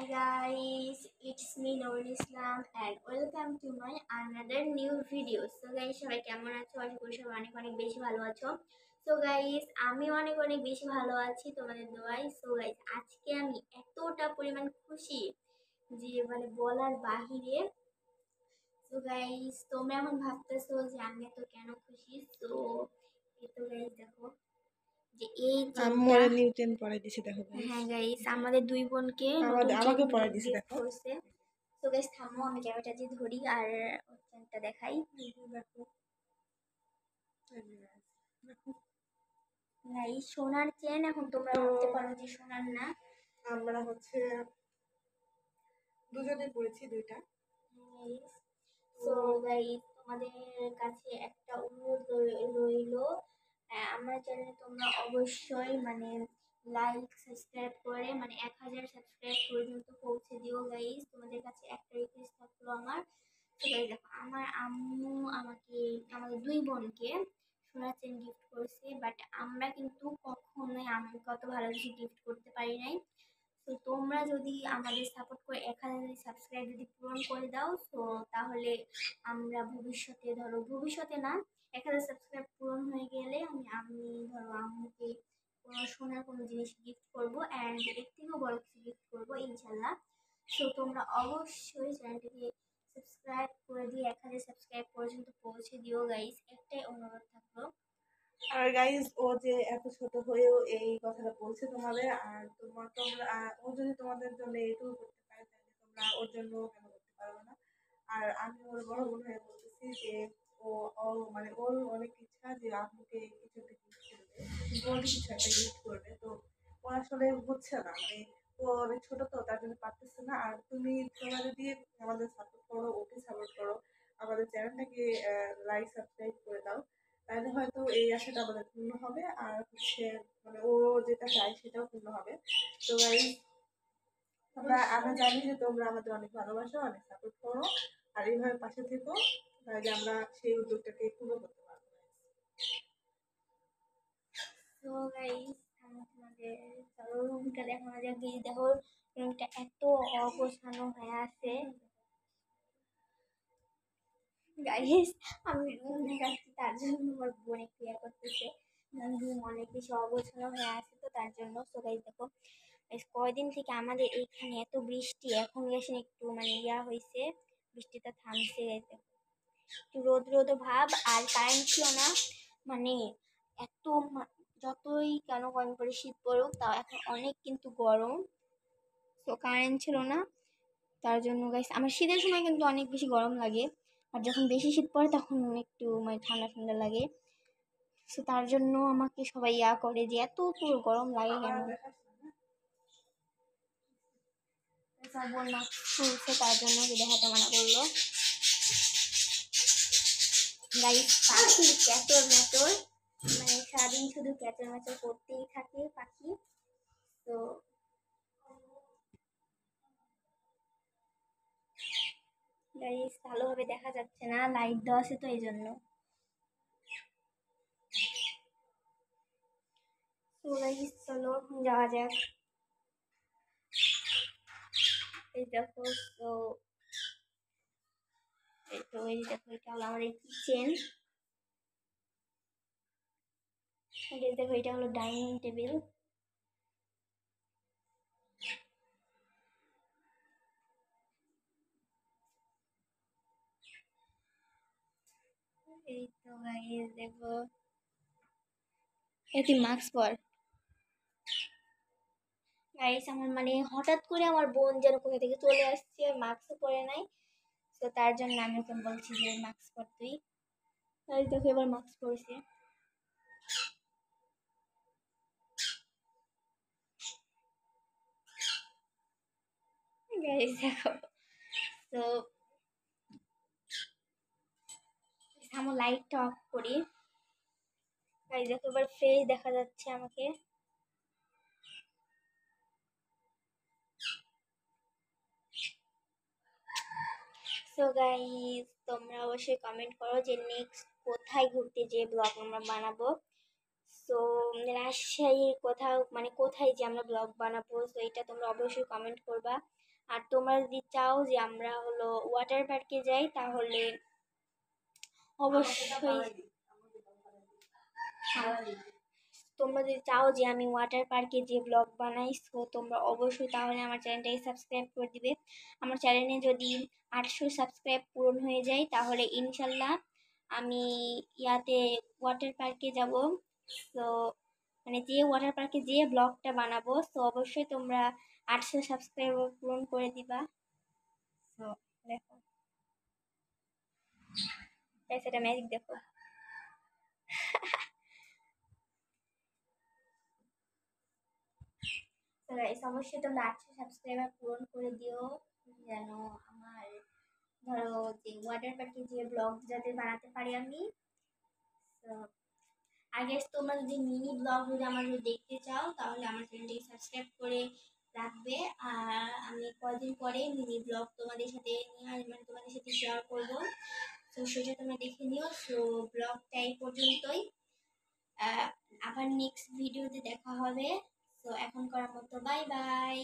guys, it's me Noor Islam and welcome to my another new video. So guys, সবাই কেমন আছো? আশা করি সবাই অনেক অনেক বেশি ভালো আছো। So guys, আমি অনেক অনেক বেশি ভালো আছি তোমাদের দোয়ায়। So guys, আজকে আমি এতটা পরিমাণ খুশি যে মানে বলার বাহিরে। So guys, তোমরা এখন ভাবতেছো যে আমি এত কেন খুশি? So এই তো guys দেখো যে এই আম্মুরে নিউ চেন পরাই দিছি দেখো গাইস। হ্যাঁ গাইস, আমাদের দুই বোনকে আমাকে পরাই দিছি দেখো। তো গাইস থামো, আমি ক্যামেরাটা দিয়ে ধরি আর চেনটা দেখাই। দেখো গাইস, সোনার চেন। এখন তোমরা ভাবতে পারো যে সোনার না, আমরা হচ্ছে দুজনে পরেছি দুইটা। সো গাইস, তোমাদের কাছে একটা অনুরোধ রইলো, আমার চ্যানেলে তোমরা অবশ্যই মানে লাইক সাবস্ক্রাইব করে মানে 1000 সাবস্ক্রাইব পর্যন্ত পৌঁছে দিও গাইস। তোমাদের কাছে একটা রিকোয়েস্ট থাকলো আমার। তো গাইস দেখো, আমার আম্মু আমাদের দুই বোনকে সোনার চেন গিফট করেছে, বাট আমরা কিন্তু কখনোই আম্মুকে অত ভালো কিছু গিফট করতে পারি নাই। তো তোমরা যদি আমাদের সাপোর্ট করে 1000 সাবস্ক্রাইব যদি পূরণ করে দাও, তো তাহলে আমরা ভবিষ্যতে না, 1000 সাবস্ক্রাইব পূরণ হয়ে গেলে আমি ধরো আম্মুকে কোনো সোনার কোনো জিনিস গিফট করবো, অ্যান্ড এর থেকেও বড় কিছু গিফট করবো ইনশাল্লাহ। সো তোমরা অবশ্যই চ্যানেলটিকে সাবস্ক্রাইব করে দিয়ে 1000 সাবস্ক্রাইব পর্যন্ত পৌঁছে দিও গাইস, একটাই অনুরোধ থাকলো। আর গাইস, ও যে এত ছোট হয়েও এই কথাটা বলছে তোমাদের, আর ও যদি তোমাদের জন্য এইটুকু করতে পারে, তাহলে তোমরা ওর জন্য কেন করতে পারবে না? আর আমি ওর বড় বোন হয়ে বলতেছি যে ও ও মানে ওর অনেক ইচ্ছা যে আম্মুকে কিছু একটা গিফট করবে, গোল্ড কিছু একটা গিফট করবে। তো ও আসলে হচ্ছে না, মানে ও অনেক ছোট, তো তার জন্য পারতেছে না। আর তোমরা যদি আমাদের সাপোর্ট করো, ওকে সাপোর্ট করো, আমাদের চ্যানেলটাকে লাইক সাবস্ক্রাইব করে দাও, তাহলে হয়তো এই আশাটা আমাদের পূর্ণ হবে। আর হচ্ছে মানে ও যেটা চায় সেটাও পূর্ণ হবে। তো আমরা জানি যে তোমরা আমাদের অনেক ভালোবাসো, অনেক সাপোর্ট করো, আর এইভাবে পাশে থেকো, তাহলে আমরা সেই উদ্যোগটাকে পূর্ণ করতে পারবো। তো গাইস, তোমাদের চলো রুমটা দেখানো যাক। দেখো রুমটা এত অগোছানো হয়ে আছে গাইস। আমি রুম দেখাচ্ছি, তার জন্য আমার বোন একটু ইয়ে করতেছে, রুম অনেক বেশি অগোছানো হয়ে আছে, তো তার জন্য। তো গাইস দেখো, কয়দিন থেকে আমাদের এইখানে এত বৃষ্টি, এখন গেছেন একটু মানে হয়েছে, বৃষ্টিটা থামছে। একটু রোদ রোদ ভাব, আর কারেন্ট ছিল না, মানে এত যতই কেন কম করে শীত পড়ুক, তাও এখন অনেক কিন্তু গরম। তো কারেন্ট ছিল না, তার জন্য গাইস আমার শীতের সময় কিন্তু অনেক বেশি গরম লাগে, আর যখন বেশি শীত পড়ে তখন একটু মানে ঠান্ডা ঠান্ডা লাগে। তো তার জন্য আমাকে সবাই করে যে এত পুরো গরম লাগে কেন। বোন মাস্ক খুলছে, তার জন্য দেখাতে মানা করলো। গাইস, পাখি ক্যাচর ম্যাচর, মানে সারাদিন শুধু ক্যাচর ম্যাচর করতেই থাকে পাখি। তো গাইস, ভালোভাবে দেখা যাচ্ছে না, লাইট দেওয়া আছে তো এই জন্য। তো গাইস চলো যাওয়া যাক। এই দেখো, তো এই দেখো, এটা হলো আমাদের কিচেন। দেখো, এটা হলো ডাইনিং টেবিল। এই তো গাইস দেখো, এটি মাস্ক পর গাইস। আমার মানে হঠাৎ করে আমার বোন যেন কোথা থেকে চলে আসছে, মাস্কও পরে নাই। তো তার জন্য আমি ওকে বলছি যে মাস্ক পর তুই। তাই দেখো এবার মাস্ক পরছে গাইস দেখো। তো আমার লাইটটা অফ করি গাইস, দেখো এবার ফ্রেশ দেখা যাচ্ছে আমাকে। সো গাইস, তোমরা অবশ্যই কমেন্ট করো যে নেক্সট কোথায় ঘুরতে যে ব্লগ আমরা বানাবো। সো রাজশাহীর কোথাও মানে কোথায় যে আমরা ব্লগ বানাবো, তো এটা তোমরা অবশ্যই কমেন্ট করবা। আর তোমরা যদি চাও যে আমরা হলো ওয়াটার পার্কে যাই তাহলে অবশ্যই তোমরা যদি চাও যে আমি ওয়াটার পার্কে যে ব্লগ বানাই, সো তোমরা অবশ্যই তাহলে আমার চ্যানেলটাকে সাবস্ক্রাইব করে দিবে। আমার চ্যানেলে যদি 800 সাবস্ক্রাইব পূরণ হয়ে যায় তাহলে ইনশাল্লাহ আমি ইয়াতে ওয়াটার পার্কে যাব। সো মানে যে ওয়াটার পার্কে যে ব্লগটা বানাবো, সো অবশ্যই তোমরা 800 সাবস্ক্রাইব পূরণ করে দিবা। সো দেখো সেটা ম্যাজিক দেখো। তো গাইস অবশ্যই তোমরা 800 সাবস্ক্রাইবার পূরণ করে দিও, যেন আমার ধরো যে ওয়াটার পার্কে যে ব্লগ যাতে বানাতে পারি আমি। তো আগে তোমরা যদি মিনি ব্লগ যদি আমার যদি দেখতে চাও তাহলে আমার চ্যানেলটিকে সাবস্ক্রাইব করে রাখবে। আর আমি কয়দিন পরে মিনি ব্লগ তোমাদের সাথে নিয়ে মানে তোমাদের সাথে শেয়ার করবো, তো সেটা তোমরা দেখে নিও। সো ব্লগটা এই পর্যন্তই, আবার নেক্সট ভিডিওতে দেখা হবে। তো এখনকার মতো বাই বাই।